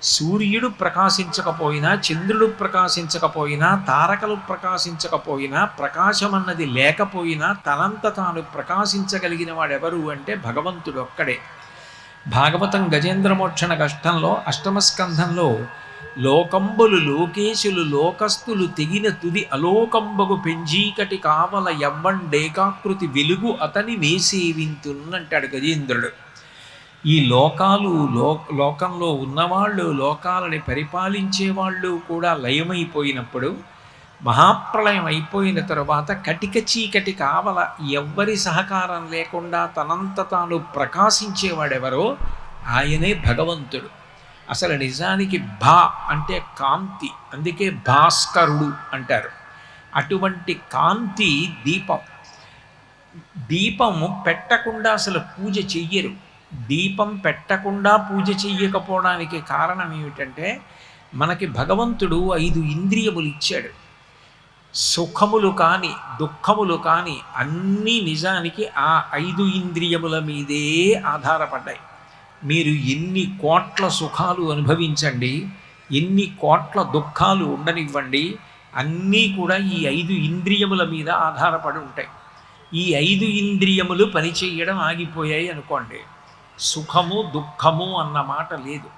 సూర్యుడు ప్రకాశించకపోయినా, చంద్రుడు ప్రకాశించకపోయినా, తారకలు ప్రకాశించకపోయినా, ప్రకాశమన్నది లేకపోయినా తనంత తాను ప్రకాశించగలిగిన వాడెవరు అంటే భగవంతుడు ఒక్కడే. భాగవతం గజేంద్రమోక్షణ కష్టంలో అష్టమ స్కంధంలో లోకంబులు లోకేశులు లోకస్తులు తెగిన తుది అలోకంబగు పెంజీకటి కావల ఎవ్వండేకాకృతి వెలుగు అతని వేసేవింతున్నంటాడు గజేంద్రుడు. ఈ లోకాలు లోకంలో ఉన్నవాళ్ళు, లోకాలని పరిపాలించే వాళ్ళు కూడా లయమైపోయినప్పుడు, మహాప్రళయం అయిపోయిన తరువాత కటిక చీకటి కావల ఎవ్వరి సహకారం లేకుండా తనంత తాను ప్రకాశించేవాడెవరో ఆయనే భగవంతుడు. అసలు నిజానికి భా అంటే కాంతి, అందుకే భాస్కరుడు అంటారు. అటువంటి కాంతి దీపం. దీపము పెట్టకుండా అసలు పూజ చెయ్యరు. దీపం పెట్టకుండా పూజ చెయ్యకపోవడానికి కారణం ఏమిటంటే, మనకి భగవంతుడు 5 ఇంద్రియములు ఇచ్చాడు. సుఖములు కానీ దుఃఖములు కానీ అన్నీ నిజానికి ఆ 5 ఇంద్రియముల మీదే ఆధారపడ్డాయి. మీరు ఎన్ని కోట్ల సుఖాలు అనుభవించండి, ఎన్ని కోట్ల దుఃఖాలు ఉండనివ్వండి, అన్నీ కూడా ఈ 5 ఇంద్రియముల మీద ఆధారపడి ఉంటాయి. ఈ 5 ఇంద్రియములు పనిచేయడం ఆగిపోయాయి అనుకోండి, సుఖము దుఃఖము అన్న మాట లేదు.